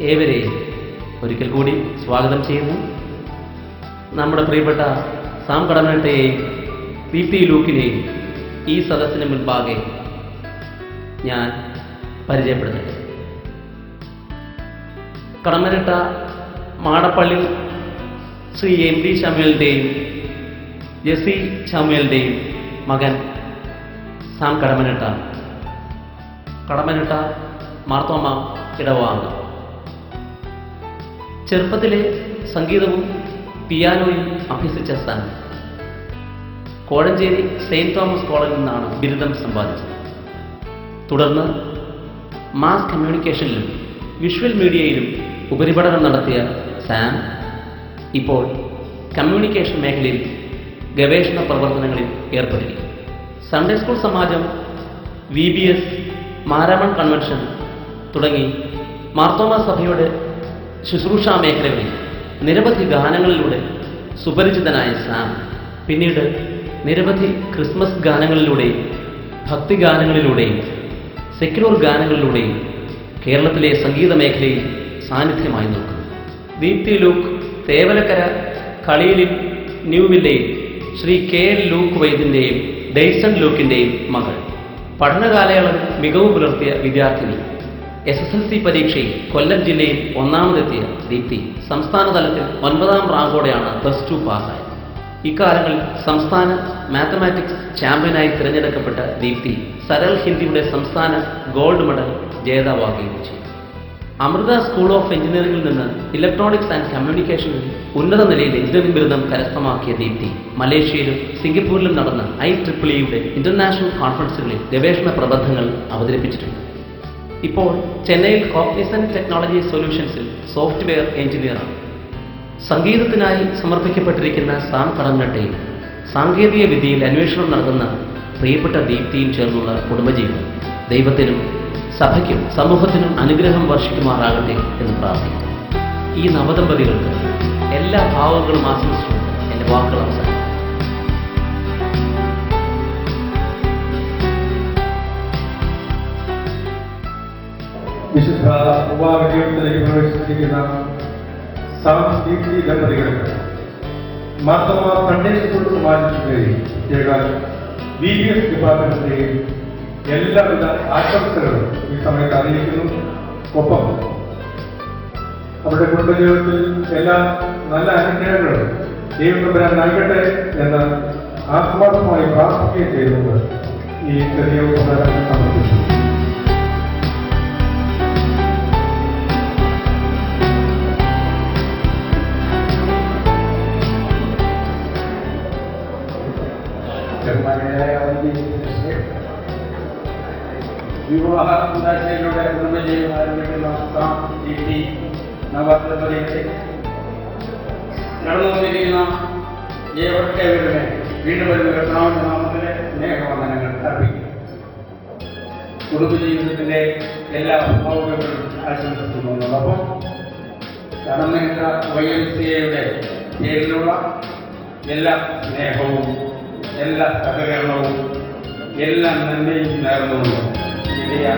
ഏവരെയും ഒരിക്കൽ കൂടി സ്വാഗതം ചെയ്യുന്നു. നമ്മുടെ പ്രിയപ്പെട്ട സാം കടമനിട്ടയെയും PP ലൂക്കിനെയും ഈ സദസ്സിന് മുൻപാകെ ഞാൻ പരിചയപ്പെടുത്തട്ടെ. കടമനിട്ട മാടപ്പള്ളി ശ്രീ MD ശാമുവേലിൻ്റെയും ജെസി ശാമുവേലിൻ്റെയും മകൻ സാം കടമനിട്ട, കടമനിട്ട മാർത്തോമ ഇടവാംഗം. ചെറുപ്പത്തിലെ സംഗീതവും പിയാനോയും അഭ്യസിച്ച സാം കോഴഞ്ചേരി സെയിൻറ് തോമസ് കോളേജിൽ നിന്നാണ് ബിരുദം സമ്പാദിച്ചത്. തുടർന്ന് മാസ് കമ്മ്യൂണിക്കേഷനിലും വിഷ്വൽ മീഡിയയിലും ഉപരിപഠനം നടത്തിയ സാം ഇപ്പോൾ കമ്മ്യൂണിക്കേഷൻ മേഖലയിൽ ഗവേഷണ പ്രവർത്തനങ്ങളിൽ ഏർപ്പെട്ടിരിക്കുന്നു. സൺഡേ സ്കൂൾ സമാജം, VBS, മാരാമൺ കൺവെൻഷൻ തുടങ്ങി മാർത്തോമ സഭയുടെ ശുശ്രൂഷാ മേഖലകളിൽ നിരവധി ഗാനങ്ങളിലൂടെ സുപരിചിതനായ സാം പിന്നീട് നിരവധി ക്രിസ്മസ് ഗാനങ്ങളിലൂടെയും ഭക്തിഗാനങ്ങളിലൂടെയും സെക്യുലർ ഗാനങ്ങളിലൂടെയും കേരളത്തിലെ സംഗീത മേഖലയിൽ സാന്നിധ്യമായി നിൽക്കുന്നു. ദീപ്തി ലൂക്ക് തേവലക്കര കളിയിലിൽ ന്യൂ വില്ലയിൽ ശ്രീ KL ലൂക്ക് വൈദ്യൻ്റെയും ഡെയ്സൺ ലൂക്കിൻ്റെയും മകൾ. പഠനകാലയളവിൽ മികവ് പുലർത്തിയ വിദ്യാർത്ഥിനി. SSLC പരീക്ഷയിൽ കൊല്ലം ജില്ലയിൽ ഒന്നാമതെത്തിയ ദീപ്തി സംസ്ഥാന തലത്തിൽ 9ാം റാങ്കോടെയാണ് +2 പാസ്സായത്. ഇക്കാലങ്ങളിൽ സംസ്ഥാന മാത്തമാറ്റിക്സ് ചാമ്പ്യനായി തിരഞ്ഞെടുക്കപ്പെട്ട ദീപ്തി സരൽ ഹിന്ദിയുടെ സംസ്ഥാന ഗോൾഡ് മെഡൽ ജേതാവാകുകയും ചെയ്തു. അമൃത സ്കൂൾ ഓഫ് എഞ്ചിനീയറിംഗിൽ നിന്ന് ഇലക്ട്രോണിക്സ് ആൻഡ് കമ്മ്യൂണിക്കേഷനിൽ ഉന്നത നിലയിൽ എഞ്ചിനീയറിംഗ് ബിരുദം കരസ്ഥമാക്കിയ ദീപ്തി മലേഷ്യയിലും സിംഗപ്പൂരിലും നടന്ന IEEEയുടെ ഇന്റർനാഷണൽ കോൺഫറൻസുകളിൽ ഗവേഷണ പ്രബന്ധങ്ങൾ അവതരിപ്പിച്ചിട്ടുണ്ട്. ഇപ്പോൾ ചെന്നൈയിൽ കോഗ്നിസന്റ് ടെക്നോളജി സൊല്യൂഷൻസിൽ സോഫ്റ്റ്വെയർ എഞ്ചിനീയറാണ്. സംഗീതത്തിനായി സമർപ്പിക്കപ്പെട്ടിരിക്കുന്ന സാം കടമനിട്ടയും സാങ്കേതിക വിദ്യയിൽ അന്വേഷണം നടത്തുന്ന പ്രിയപ്പെട്ട ദീപ്തിയും ചേർന്നുള്ള കുടുംബജീവിതം ദൈവത്തിനും സഭയ്ക്കും സമൂഹത്തിനും അനുഗ്രഹം വർഷിക്കുമാറാകട്ടെ എന്ന് പ്രാർത്ഥിക്കുന്നു. ഈ നവദമ്പതികൾക്ക് എല്ലാ ഭാവങ്ങളും ആശംസിച്ചുകൊണ്ട് എൻ്റെ വാക്കുകൾ അവസാനിക്കും. വിശുദ്ധ ഉപവാസത്തിലേക്ക് പ്രവേശിച്ചിരിക്കുന്ന സാം ദീപ്തി ദമ്പതികൾക്ക് മാർത്തോമ സൺഡേ സ്കൂൾ സമാജത്തിന്റെയും VBS ഡിപ്പാർട്ട്മെന്റിന്റെയും എല്ലാവിധ ആശംസകളും ഈ സമയത്ത് അറിയിക്കുന്നു. ഒപ്പം അവരുടെ കുടുംബജീവിതത്തിൽ എല്ലാ നല്ല അനുഗ്രഹങ്ങളും ദൈവം നൽകട്ടെ എന്ന് ആത്മാർത്ഥമായി പ്രാർത്ഥിക്കുകയും ചെയ്തുകൊണ്ട് ഈ ചെറിയ ഉപകാരം സമർപ്പിച്ചു. വിവാഹ ഉദാശയിലൂടെ കുടുംബജീവൻ ആരംഭിക്കുന്ന സാം ദീപ്തി നവദമ്പതികളെ നടന്നു വന്നിരിക്കുന്ന ഏവർക്കേവരുടെ വീണ്ടും വരുന്ന കർത്താവിന്റെ നാമത്തിലെ സ്നേഹവന്ദനങ്ങൾ അർപ്പിക്കും. കുടുംബജീവിതത്തിന്റെ എല്ലാ ഭാവുകങ്ങളും ആശംസിക്കുന്നതോടൊപ്പം കടമനിട്ട YMCAയുടെ പേരിലുള്ള എല്ലാ സ്നേഹവും എല്ലാ സഹകരണവും എല്ലാ നന്മയും നേർന്നുകൊണ്ട് ഇടയാൻ